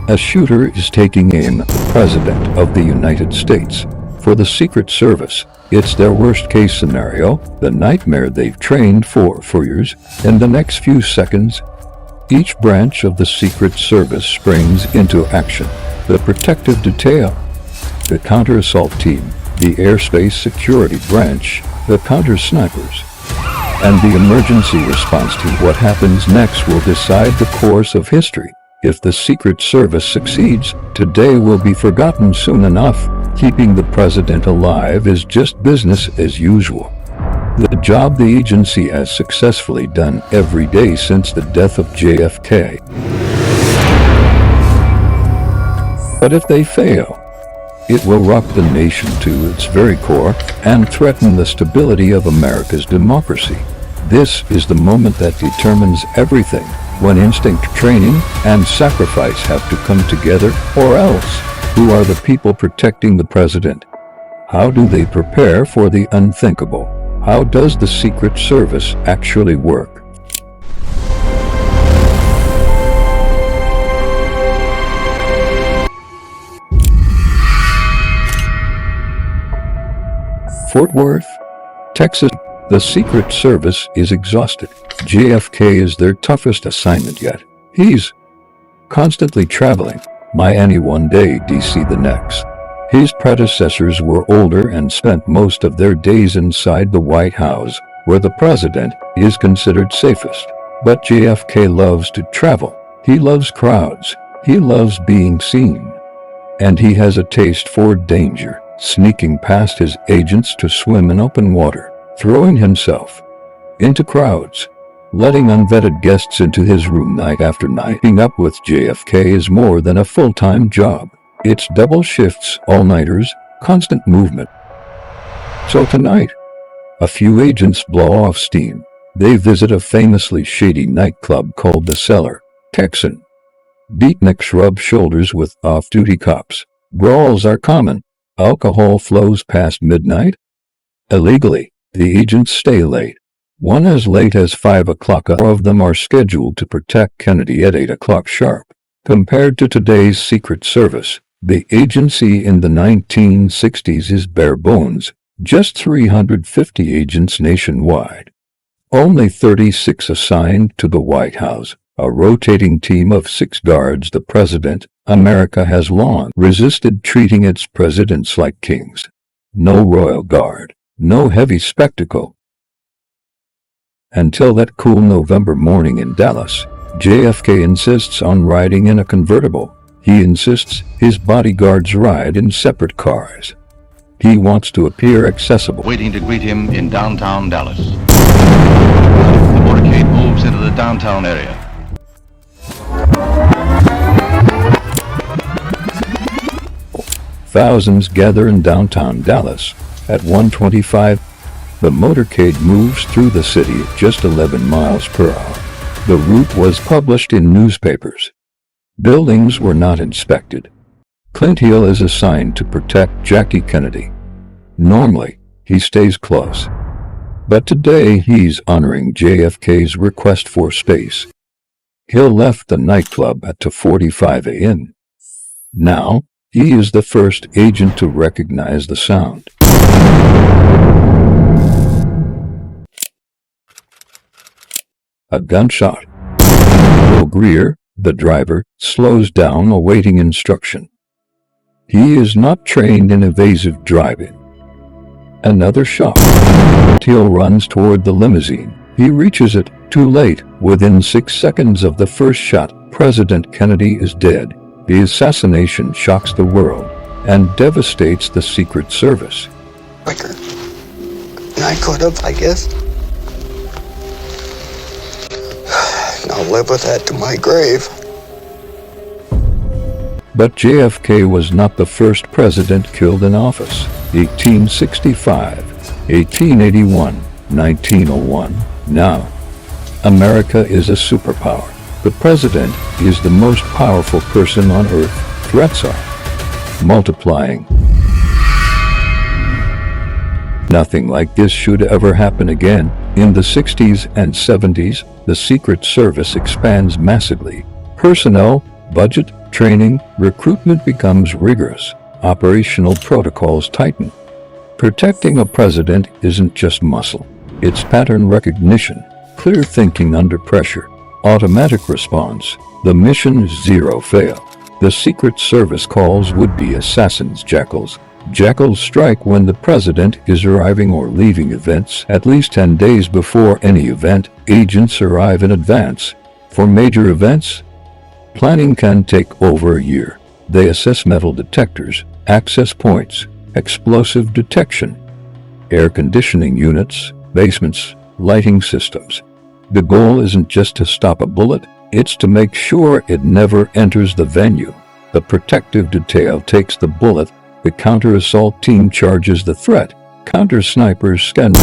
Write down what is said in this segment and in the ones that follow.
A shooter is taking aim at the President of the United States. For the Secret Service, it's their worst-case scenario, the nightmare they've trained for years. In the next few seconds, each branch of the Secret Service springs into action. The protective detail, the counter-assault team, the airspace security branch, the counter-snipers, and the emergency response team. What happens next will decide the course of history. If the Secret Service succeeds, today will be forgotten soon enough. Keeping the president alive is just business as usual. The job the agency has successfully done every day since the death of JFK. But if they fail, it will rock the nation to its very core and threaten the stability of America's democracy. This is the moment that determines everything, when instinct, training, and sacrifice have to come together, or else. Who are the people protecting the president? How do they prepare for the unthinkable? How does the Secret Service actually work? Fort Worth, Texas. The Secret Service is exhausted. JFK is their toughest assignment yet. He's constantly traveling. Miami one day, DC the next. His predecessors were older and spent most of their days inside the White House, where the president is considered safest. But JFK loves to travel. He loves crowds. He loves being seen. And he has a taste for danger, sneaking past his agents to swim in open water, throwing himself into crowds, letting unvetted guests into his room night after night. Keeping up with JFK is more than a full-time job. It's double shifts, all-nighters, constant movement. So tonight, a few agents blow off steam. They visit a famously shady nightclub called The Cellar. Texan beatniks rub shoulders with off-duty cops. Brawls are common. Alcohol flows past midnight. Illegally, the agents stay late. One as late as 5 o'clock. Four of them are scheduled to protect Kennedy at 8 o'clock sharp. Compared to today's Secret Service, the agency in the 1960s is bare bones. Just 350 agents nationwide. Only 36 assigned to the White House, a rotating team of 6 guards the president. America has long resisted treating its presidents like kings. No royal guard, no heavy spectacle. Until that cool November morning in Dallas, JFK insists on riding in a convertible. He insists his bodyguards ride in separate cars. He wants to appear accessible. Waiting to greet him in downtown Dallas. The motorcade moves into the downtown area. Thousands gather in downtown Dallas. At 1:25, the motorcade moves through the city at just 11 miles per hour. The route was published in newspapers. Buildings were not inspected. Clint Hill is assigned to protect Jackie Kennedy. Normally, he stays close. But today he's honoring JFK's request for space. Hill left the nightclub at 2:45 a.m. Now, he is the first agent to recognize the sound. A gunshot. Bill Greer, the driver, slows down awaiting instruction. He is not trained in evasive driving. Another shot. Hill runs toward the limousine. He reaches it too late. Within 6 seconds of the first shot, President Kennedy is dead. The assassination shocks the world and devastates the Secret Service. Quicker than I could have, I guess. I'll live with that to my grave. But JFK was not the first president killed in office. 1865, 1881, 1901. Now, America is a superpower. The president is the most powerful person on earth. Threats are multiplying. Nothing like this should ever happen again. In the 60s and 70s, the Secret Service expands massively. Personnel, budget, Training, recruitment becomes rigorous. Operational protocols tighten. Protecting a president isn't just muscle. It's pattern recognition, clear thinking under pressure, automatic response. The mission is zero fail. The Secret Service calls would-be assassins jackals. Jackals strike when the president is arriving or leaving events. At least 10 days before any event, agents arrive in advance. For major events, planning can take over a year. They assess metal detectors, access points, explosive detection, air conditioning units, basements, lighting systems. The goal isn't just to stop a bullet, it's to make sure it never enters the venue. The protective detail takes the bullet. The counter-assault team charges the threat. Counter-snipers scan.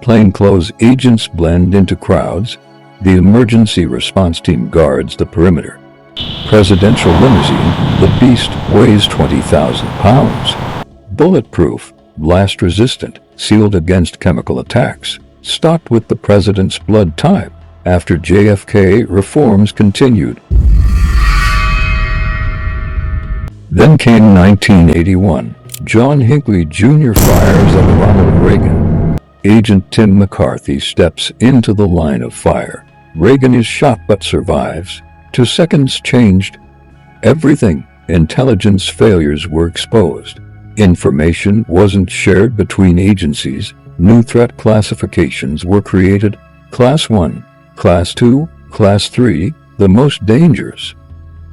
Plainclothes agents blend into crowds. The emergency response team guards the perimeter. Presidential limousine, the beast weighs 20,000 pounds. Bulletproof, blast-resistant, sealed against chemical attacks. Stocked with the president's blood type. After JFK, reforms continued. Then came 1981. John Hinckley Jr. fires at Ronald Reagan. Agent Tim McCarthy steps into the line of fire. Reagan is shot but survives. 2 seconds changed everything. Intelligence failures were exposed. Information wasn't shared between agencies. New threat classifications were created. Class 1, Class 2, Class 3, the most dangerous.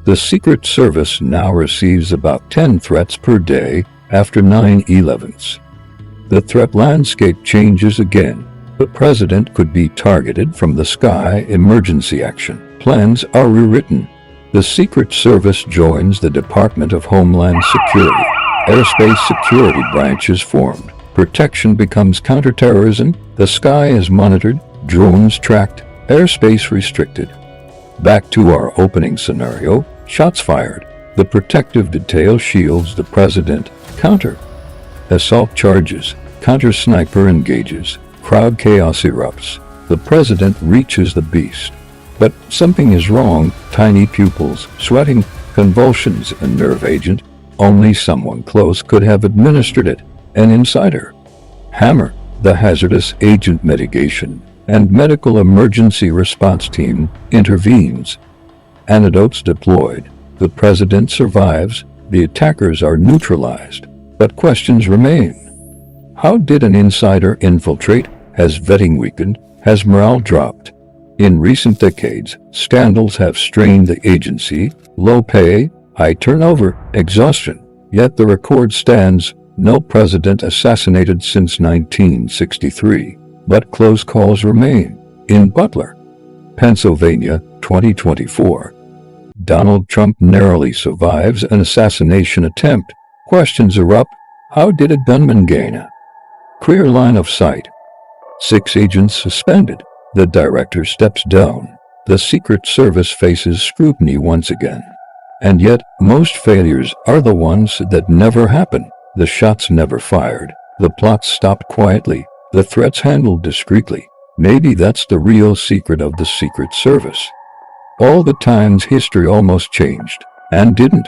The Secret Service now receives about 10 threats per day after 9/11s. The threat landscape changes again. The president could be targeted from the sky. Emergency action plans are rewritten. The Secret Service joins the Department of Homeland Security. Airspace security branch is formed. Protection becomes counterterrorism. The sky is monitored, drones tracked, airspace restricted. Back to our opening scenario, shots fired. The protective detail shields the president. Counter assault charges. Counter sniper engages. Crowd chaos erupts. The president reaches the beast. But something is wrong. Tiny pupils, sweating, convulsions, a nerve agent. Only someone close could have administered it. An insider. Hammer, the hazardous agent mitigation and medical emergency response team intervenes. Antidotes deployed. The president survives. The attackers are neutralized. But questions remain. How did an insider infiltrate? Has vetting weakened? Has morale dropped? In recent decades, scandals have strained the agency. Low pay, high turnover, exhaustion. Yet the record stands. No president assassinated since 1963. But close calls remain. In Butler, Pennsylvania, 2024. Donald Trump narrowly survives an assassination attempt. Questions erupt. How did a gunman gain a clear line of sight? 6 agents suspended. The director steps down. The Secret Service faces scrutiny once again. And yet, most failures are the ones that never happen. The shots never fired. The plots stopped quietly. The threats handled discreetly. Maybe that's the real secret of the Secret Service. All the times history almost changed, and didn't.